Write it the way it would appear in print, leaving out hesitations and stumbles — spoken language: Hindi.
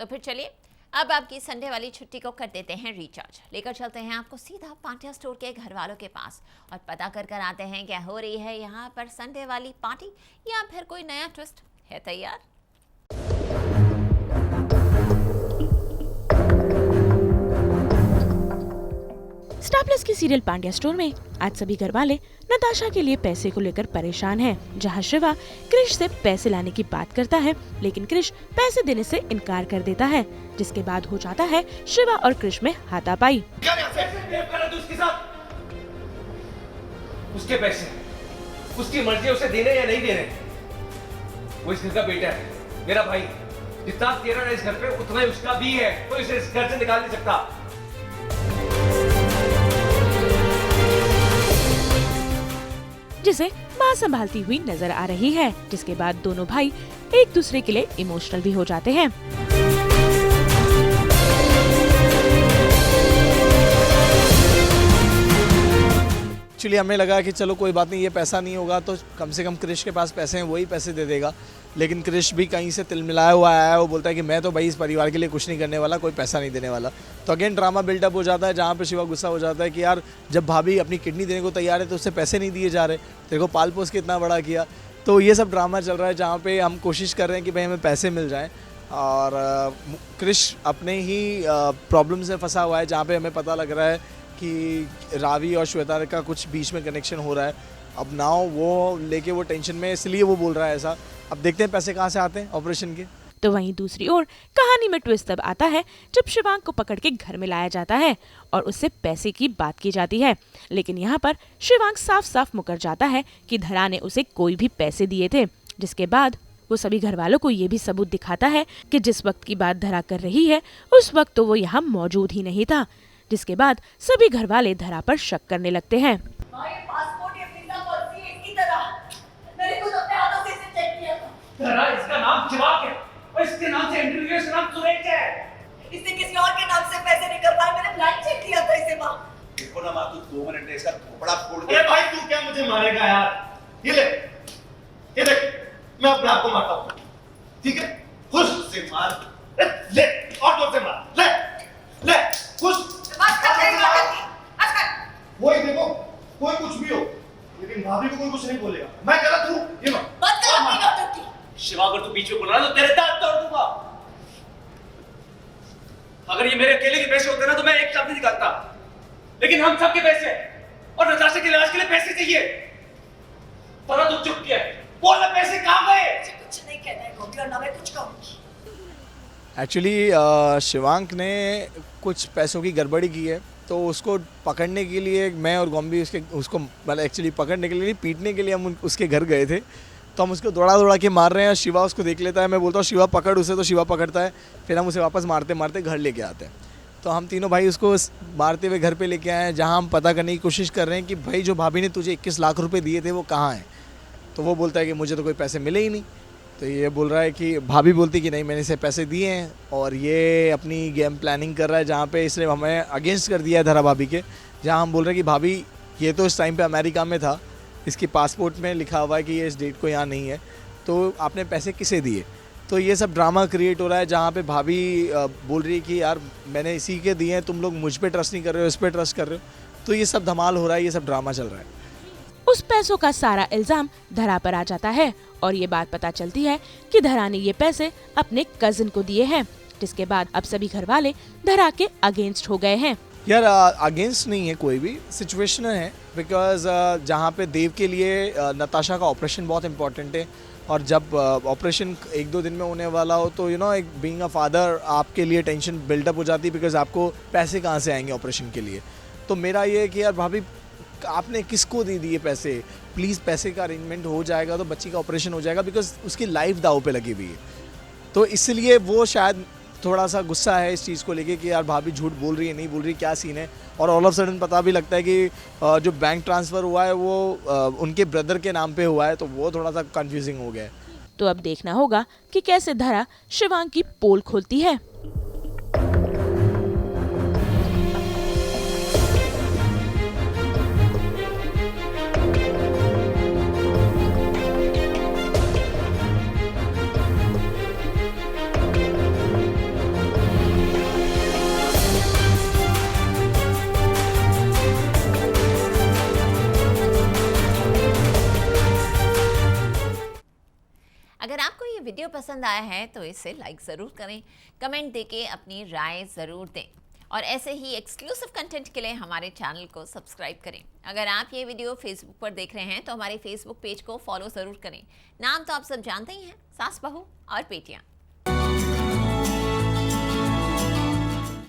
तो फिर चलिए अब आपकी संडे वाली छुट्टी को कर देते हैं रिचार्ज। लेकर चलते हैं आपको सीधा पांड्या स्टोर के घर वालों के पास और पता कर आते हैं क्या हो रही है यहाँ पर संडे वाली पार्टी या फिर कोई नया ट्विस्ट है तैयार। स्टार प्लस की सीरियल पांड्या स्टोर में आज सभी घर वाले नताशा के लिए पैसे को लेकर परेशान हैं। जहां शिवा क्रिश से पैसे लाने की बात करता है, लेकिन क्रिश पैसे देने से इनकार कर देता है, जिसके बाद हो जाता है शिवा और क्रिश में हाथापाई। उसके पैसे, उसकी मर्जी उसे देने या नहीं देने। वो इस घर का बेटा है, मेरा भाई। जितना तेरा है इस घर पे उतना ही उसका भी है। कोई उसे इस घर से निकाल नहीं सकता। जिसे मां संभालती हुई नजर आ रही है, जिसके बाद दोनों भाई एक दूसरे के लिए इमोशनल भी हो जाते हैं। एक्चुअली हमें लगा कि चलो कोई बात नहीं, ये पैसा नहीं होगा तो कम से कम क्रिश के पास पैसे हैं, वही पैसे दे देगा। लेकिन क्रिश भी कहीं से तिलमिलाया हुआ आया है। वो बोलता है कि मैं तो भाई इस परिवार के लिए कुछ नहीं करने वाला, कोई पैसा नहीं देने वाला। तो अगेन ड्रामा बिल्डअप हो जाता है, जहाँ पे शिवा गुस्सा हो जाता है कि यार जब भाभी अपनी किडनी देने को तैयार है तो उससे पैसे नहीं दिए जा रहे, तेरे को पाल पोस के इतना बड़ा किया। तो ये सब ड्रामा चल रहा है, जहाँ पे हम कोशिश कर रहे हैं कि भाई हमें पैसे मिल जाएँ। और क्रिश अपने ही प्रॉब्लम से फंसा हुआ है, जहाँ पे हमें पता लग रहा है कि रावी और श्वेता का कुछ बीच में कनेक्शन हो रहा है। अब नाउ वो लेके वो टेंशन में, इसलिए वो बोल रहा है ऐसा। अब देखते हैं पैसे कहाँ से आते हैं ऑपरेशन के। तो वहीं दूसरी ओर कहानी में ट्विस्ट तब आता है जब शिवांग को पकड़ के घर में लाया जाता है और उससे पैसे की बात की जाती है, लेकिन यहाँ पर शिवांग साफ साफ मुकर जाता है कि धरा ने उसे कोई भी पैसे दिए थे। जिसके बाद वो सभी घर वालों को ये भी सबूत दिखाता है कि जिस वक्त की बात धरा कर रही है उस वक्त तो वो यहाँ मौजूद ही नहीं था। जिसके बाद सभी घर वाले धरा पर शक करने लगते हैं। धरा इसका नाम चिराग है और इसके नाम से इंटरव्यू, इसका नाम सुरेश है। इसने किसी और के नाम से पैसे नहीं कर पाए। मैंने ब्लैंक चेक किया था इसे। माँ देखो ना माँ, तू 2 मिनट में इसका खोपड़ा फोड़ दे। अरे भाई तू क्या मुझे मारेगा यार? ये ले, ये देख, मैं अपने आप को मारता हूँ, ठीक है? खुश से मार। ले और जोर से मार, ले ले खुश। कोई देखो, कोई कुछ भी हो, लेकिन भाभी को कोई कुछ नहीं बोलेगा। मैं गलत हूँ, ये लो। शिवा, अगर तू बीच में बोल रहा है तो तेरे दांत तोड़ दूंगा। अगर ये मेरे अकेले के पैसे होते ना तो मैं एक शब्द नहीं निकालता, लेकिन हम सबके पैसे और नताशा के इलाज के लिए पैसे चाहिए। पर तू चुप किया, बोल ना पैसे कहाँ गए? कुछ नहीं कहना है गोभी और ना मैं कुछ कहूँगी। एक्चुअली शिवांक ने कुछ पैसों की गड़बड़ी की है, तो उसको पकड़ने के लिए मैं और गोम्बी उसको मतलब एक्चुअली पकड़ने के लिए नहीं, पीटने के लिए हम उसके घर गए थे। तो हम उसको दौड़ा के मार रहे हैं। शिवा उसको देख लेता है, मैं बोलता हूँ शिवा पकड़ उसे, तो शिवा पकड़ता है। फिर हम उसे वापस मारते मारते घर लेके आते हैं। तो हम तीनों भाई उसको मारते हुए घर पे लेके आए हैं, जहाँ हम पता करने की कोशिश कर रहे हैं कि भाई जो भाभी ने तुझे 21 लाख रुपए दिए थे वो कहाँ हैं। तो वो बोलता है कि मुझे तो कोई पैसे मिले ही नहीं। तो ये बोल रहा है कि भाभी बोलती कि नहीं मैंने इसे पैसे दिए हैं, और ये अपनी गेम प्लानिंग कर रहा है, जहाँ पे इसने हमें अगेंस्ट कर दिया है धरा भाभी के। जहाँ हम बोल रहे हैं कि भाभी ये तो इस टाइम पे अमेरिका में था, इसकी पासपोर्ट में लिखा हुआ है कि ये इस डेट को यहाँ नहीं है, तो आपने पैसे किसे दिए। तो ये सब ड्रामा क्रिएट हो रहा है, जहाँ पे भाभी बोल रही है कि यार मैंने इसी के दिए हैं, तुम लोग मुझ पे ट्रस्ट नहीं कर रहे हो, इस पर ट्रस्ट कर रहे हो। तो ये सब धमाल हो रहा है, ये सब ड्रामा चल रहा है। उस पैसों का सारा इल्जाम धरा पर आ जाता है और ये बात पता चलती है कि धरा ने ये पैसे अपने कजिन को दिए हैं। जिसके बाद अब सभी घर वाले धरा के अगेंस्ट हो गए हैं। यार अगेंस्ट नहीं है, कोई भी सिचुएशन है, बिकॉज जहाँ पे देव के लिए नताशा का ऑपरेशन बहुत इंपॉर्टेंट है, और जब ऑपरेशन 1-2 दिन में होने वाला हो तो एक बीइंग अ फादर आपके लिए टेंशन बिल्डअप हो जाती है, बिकॉज आपको पैसे कहाँ से आएंगे ऑपरेशन के लिए। तो मेरा ये है कि यार भाभी आपने किसको दे दिए पैसे, प्लीज़ पैसे का अरेंजमेंट हो जाएगा तो बच्ची का ऑपरेशन हो जाएगा, बिकॉज उसकी लाइफ दाव पे लगी हुई है। तो इसलिए वो शायद थोड़ा सा गुस्सा है इस चीज़ को लेके कि यार भाभी झूठ बोल रही है, नहीं बोल रही, क्या सीन है। और ऑल ऑफ सडन पता भी लगता है कि जो बैंक ट्रांसफ़र हुआ है वो उनके ब्रदर के नाम पे हुआ है, तो वो थोड़ा सा कंफ्यूजिंग हो गया है। तो अब देखना होगा कि कैसे धरा शिवांग की पोल खोलती है। वीडियो पसंद आया है तो इसे लाइक ज़रूर करें, कमेंट देके अपनी राय ज़रूर दें और ऐसे ही एक्सक्लूसिव कंटेंट के लिए हमारे चैनल को सब्सक्राइब करें। अगर आप ये वीडियो फेसबुक पर देख रहे हैं तो हमारे फेसबुक पेज को फॉलो ज़रूर करें। नाम तो आप सब जानते ही हैं, सास बहू और बेटियाँ।